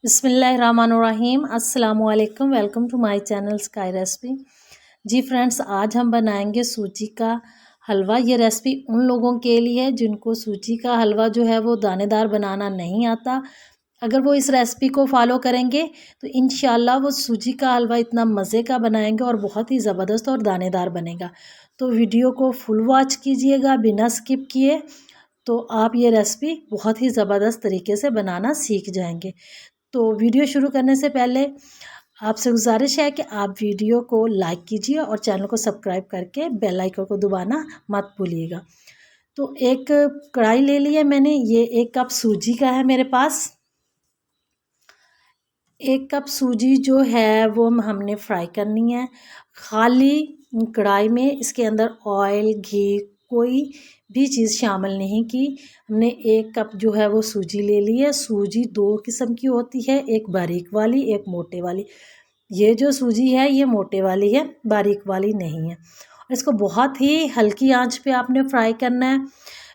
बिस्मिल्लाहिर्रहमानिर्रहीम अस्सलामुअलैकुम। Welcome to my channel sky recipe. जी फ्रेंड्स, आज हम बनाएंगे सूजी का हलवा। ये रेसिपी उन लोगों के लिए है जिनको सूजी का हलवा जो है वो दानेदार बनाना नहीं आता। अगर वो इस रेसिपी को फॉलो करेंगे तो इंशाल्लाह वो सूजी का हलवा इतना मज़े का बनाएंगे और बहुत ही ज़बरदस्त और दानेदार बनेगा। तो वीडियो को फुल वॉच कीजिएगा बिना स्किप किए, तो आप ये रेसिपी बहुत ही ज़बरदस्त तरीके से बनाना सीख जाएंगे। तो वीडियो शुरू करने से पहले आपसे गुजारिश है कि आप वीडियो को लाइक कीजिए और चैनल को सब्सक्राइब करके बेल आइकन को दबाना मत भूलिएगा। तो एक कढ़ाई ले लिया मैंने, ये 1 कप सूजी का है मेरे पास। 1 कप सूजी जो है वो हमने फ्राई करनी है खाली कढ़ाई में। इसके अंदर ऑयल घी कोई भी चीज़ शामिल नहीं की। हमने 1 कप जो है वो सूजी ले ली है। सूजी 2 किस्म की होती है, एक बारीक वाली एक मोटे वाली। ये जो सूजी है ये मोटे वाली है, बारीक वाली नहीं है। और इसको बहुत ही हल्की आंच पे आपने फ्राई करना है,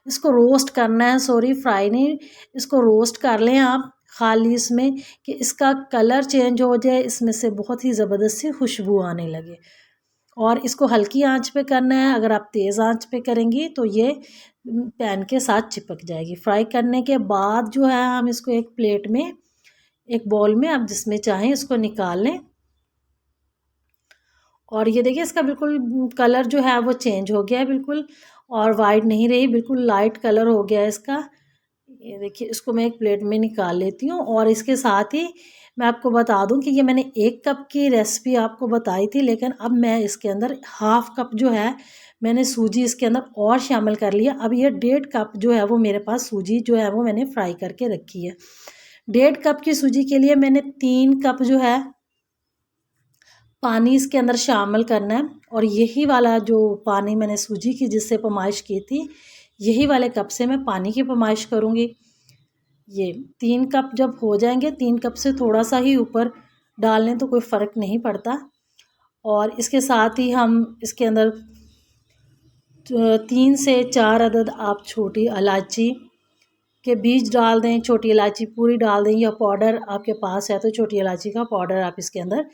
इसको रोस्ट करना है। सॉरी, फ्राई नहीं, इसको रोस्ट कर लें आप खाली इसमें कि इसका कलर चेंज हो जाए, इसमें से बहुत ही ज़बरदस्त सी खुशबू आने लगे। और इसको हल्की आंच पे करना है। अगर आप तेज़ आंच पे करेंगी तो ये पैन के साथ चिपक जाएगी। फ्राई करने के बाद जो है हम इसको एक प्लेट में, एक बाउल में, आप जिसमें चाहें इसको निकाल लें। और ये देखिए इसका बिल्कुल कलर जो है वो चेंज हो गया है बिल्कुल, और वाइट नहीं रही, बिल्कुल लाइट कलर हो गया है इसका। ये देखिए इसको मैं एक प्लेट में निकाल लेती हूँ। और इसके साथ ही मैं आपको बता दूं कि ये मैंने 1 कप की रेसिपी आपको बताई थी, लेकिन अब मैं इसके अंदर 1/2 कप जो है मैंने सूजी इसके अंदर और शामिल कर लिया। अब ये 1.5 कप जो है वो मेरे पास सूजी जो है वो मैंने फ्राई करके रखी है। 1.5 कप की सूजी के लिए मैंने 3 कप जो है पानी इसके अंदर शामिल करना है। और यही वाला जो पानी मैंने सूजी की जिससे पैमाइश की थी, यही वाले कप से मैं पानी की पैमाइश करूँगी। ये 3 कप जब हो जाएंगे, 3 कप से थोड़ा सा ही ऊपर डाल लें तो कोई फ़र्क नहीं पड़ता। और इसके साथ ही हम इसके अंदर 3 से 4 अदद आप छोटी इलायची के बीज डाल दें। छोटी इलायची पूरी डाल दें, या पाउडर आपके पास है तो छोटी इलायची का पाउडर आप इसके अंदर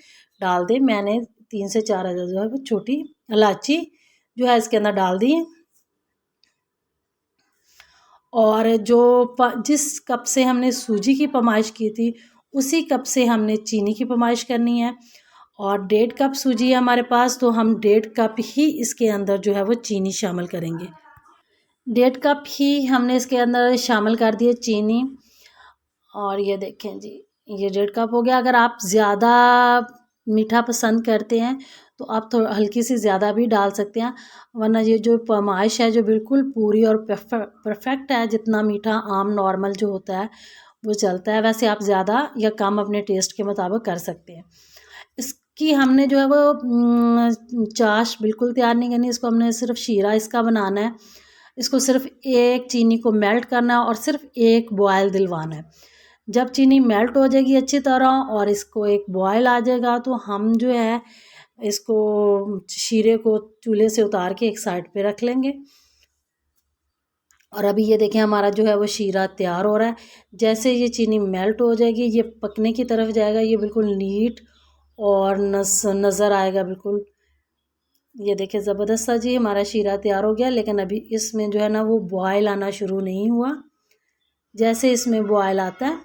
डाल दें। मैंने 3 से 4 अदद जो है वो छोटी इलायची जो है इसके अंदर डाल दी। और जो जिस कप से हमने सूजी की पैमाइश की थी उसी कप से हमने चीनी की पैमाइश करनी है। और 1.5 कप सूजी है हमारे पास, तो हम 1.5 कप ही इसके अंदर जो है वो चीनी शामिल करेंगे। 1.5 कप ही हमने इसके अंदर शामिल कर दिए चीनी। और ये देखें जी, ये 1.5 कप हो गया। अगर आप ज़्यादा मीठा पसंद करते हैं तो आप थोड़ा हल्की सी ज़्यादा भी डाल सकते हैं, वरना ये जो पैमाइश है जो बिल्कुल पूरी और परफेक्ट है, जितना मीठा आम नॉर्मल जो होता है वो चलता है। वैसे आप ज़्यादा या कम अपने टेस्ट के मुताबिक कर सकते हैं। इसकी हमने जो है वो चाश बिल्कुल तैयार नहीं करनी, इसको हमने सिर्फ शीरा इसका बनाना है। इसको सिर्फ एक चीनी को मेल्ट करना है और सिर्फ एक बॉयल दिलवाना है। जब चीनी मेल्ट हो जाएगी अच्छी तरह और इसको एक बॉयल आ जाएगा, तो हम जो है इसको शीरे को चूल्हे से उतार के एक साइड पे रख लेंगे। और अभी ये देखें हमारा जो है वो शीरा तैयार हो रहा है। जैसे ये चीनी मेल्ट हो जाएगी, ये पकने की तरफ जाएगा, ये बिल्कुल नीट और नज़र आएगा बिल्कुल। ये देखिए ज़बरदस्त सा जी हमारा शीरा तैयार हो गया, लेकिन अभी इसमें जो है ना वो बॉयल आना शुरू नहीं हुआ। जैसे इसमें बॉयल आता है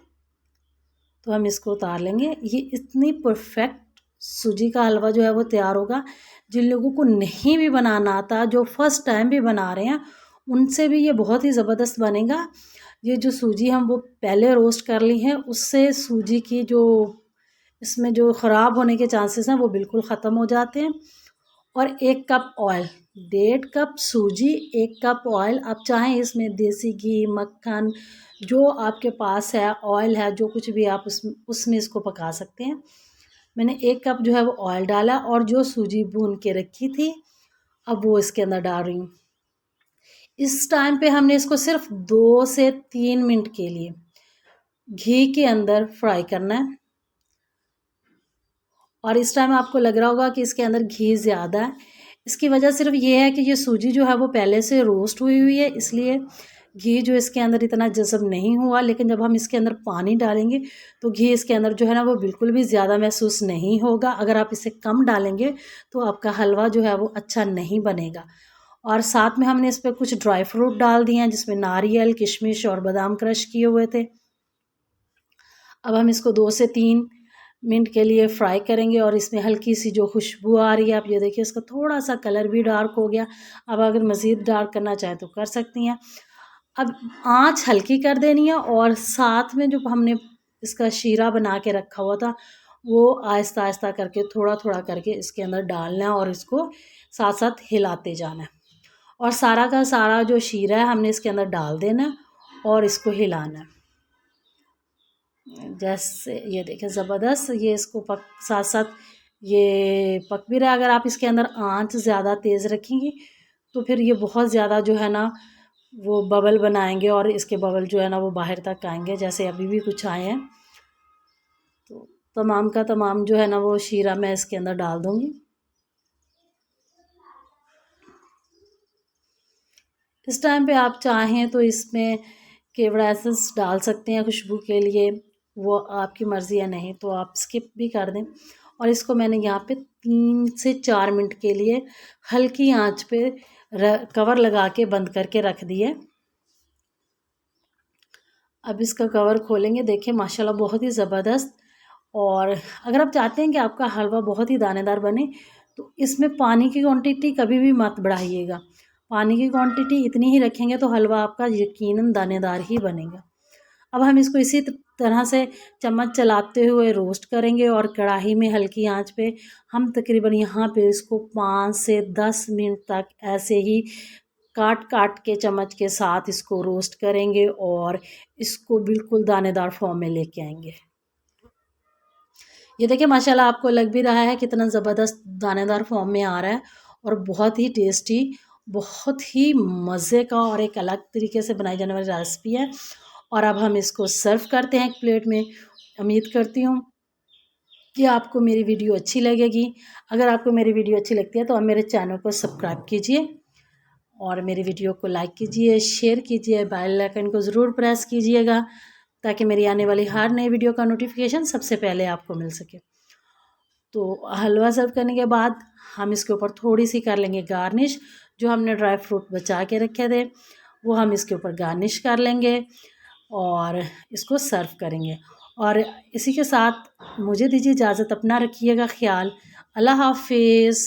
तो हम इसको उतार लेंगे। ये इतनी परफेक्ट सूजी का हलवा जो है वो तैयार होगा। जिन लोगों को नहीं भी बनाना आता, जो फर्स्ट टाइम भी बना रहे हैं, उनसे भी ये बहुत ही ज़बरदस्त बनेगा। ये जो सूजी हम वो पहले रोस्ट कर ली है, उससे सूजी की जो इसमें जो ख़राब होने के चांसेस हैं वो बिल्कुल ख़त्म हो जाते हैं। और 1 कप ऑयल, 1.5 कप सूजी, 1 कप ऑयल। आप चाहें इसमें देसी घी, मक्खन, जो आपके पास है, ऑयल है, जो कुछ भी आप उसमें इसको पका सकते हैं। मैंने 1 कप जो है वो ऑयल डाला और जो सूजी भून के रखी थी अब वो इसके अंदर डाल रही हूँ। इस टाइम पे हमने इसको सिर्फ 2 से 3 मिनट के लिए घी के अंदर फ्राई करना है। और इस टाइम आपको लग रहा होगा कि इसके अंदर घी ज़्यादा है। इसकी वजह सिर्फ ये है कि ये सूजी जो है वो पहले से रोस्ट हुई हुई है, इसलिए घी जो इसके अंदर इतना जज़ब नहीं हुआ, लेकिन जब हम इसके अंदर पानी डालेंगे तो घी इसके अंदर जो है ना वो बिल्कुल भी ज़्यादा महसूस नहीं होगा। अगर आप इसे कम डालेंगे तो आपका हलवा जो है वो अच्छा नहीं बनेगा। और साथ में हमने इस पर कुछ ड्राई फ्रूट डाल दिए हैं, जिसमें नारियल, किशमिश और बादाम क्रश किए हुए थे। अब हम इसको 2 से 3 मिनट के लिए फ्राई करेंगे और इसमें हल्की सी जो खुशबू आ रही है, आप ये देखिए इसका थोड़ा सा कलर भी डार्क हो गया। अब अगर मज़ीद डार्क करना चाहें तो कर सकती हैं। अब आँच हल्की कर देनी है और साथ में जो हमने इसका शीरा बना के रखा हुआ था वो आहिस्ता आहिस्ता करके थोड़ा-थोड़ा करके इसके अंदर डालना है और इसको साथ-साथ हिलाते जाना है। और सारा का सारा जो शीरा है हमने इसके अंदर डाल देना है और इसको हिलाना है। जैसे ये देखिए ज़बरदस्त ये इसको साथ साथ ये पक भी रहा है। अगर आप इसके अंदर आंच ज़्यादा तेज़ रखेंगी तो फिर ये बहुत ज़्यादा जो है ना वो बबल बनाएंगे और इसके बबल जो है ना वो बाहर तक आएंगे, जैसे अभी भी कुछ आए हैं। तो तमाम का तमाम जो है ना वो शीरा मैं इसके अंदर डाल दूँगी। इस टाइम पे आप चाहें तो इसमें केवड़ा एसेंस डाल सकते हैं खुशबू के लिए, वो आपकी मर्ज़ी है, नहीं तो आप स्किप भी कर दें। और इसको मैंने यहाँ पे 3 से 4 मिनट के लिए हल्की आंच पे कवर लगा के बंद करके रख दिए। अब इसका कवर खोलेंगे, देखिए माशाल्लाह बहुत ही ज़बरदस्त। और अगर आप चाहते हैं कि आपका हलवा बहुत ही दानेदार बने तो इसमें पानी की क्वांटिटी कभी भी मत बढ़ाइएगा। पानी की क्वांटिटी इतनी ही रखेंगे तो हलवा आपका यकीनन दानेदार ही बनेगा। अब हम इसको इसी तरह से चम्मच चलाते हुए रोस्ट करेंगे और कढ़ाई में हल्की आंच पे हम तकरीबन यहाँ पे इसको 5 से 10 मिनट तक ऐसे ही काट काट के चम्मच के साथ इसको रोस्ट करेंगे और इसको बिल्कुल दानेदार फॉर्म में लेके आएंगे। ये देखिए माशाल्लाह आपको लग भी रहा है कितना ज़बरदस्त दानेदार फॉर्म में आ रहा है और बहुत ही टेस्टी, बहुत ही मज़े का और एक अलग तरीके से बनाई जाने वाली रेसिपी है। और अब हम इसको सर्व करते हैं एक प्लेट में। उम्मीद करती हूँ कि आपको मेरी वीडियो अच्छी लगेगी। अगर आपको मेरी वीडियो अच्छी लगती है तो आप मेरे चैनल को सब्सक्राइब कीजिए और मेरी वीडियो को लाइक कीजिए, शेयर कीजिए, बेल आइकन को ज़रूर प्रेस कीजिएगा ताकि मेरी आने वाली हर नई वीडियो का नोटिफिकेशन सबसे पहले आपको मिल सके। तो हलवा सर्व करने के बाद हम इसके ऊपर थोड़ी सी कर लेंगे गार्निश। जो हमने ड्राई फ्रूट बचा के रखे थे वो हम इसके ऊपर गार्निश कर लेंगे और इसको सर्व करेंगे। और इसी के साथ मुझे दीजिए इजाज़त, अपना रखिएगा ख्याल। अल्लाह हाफिज़।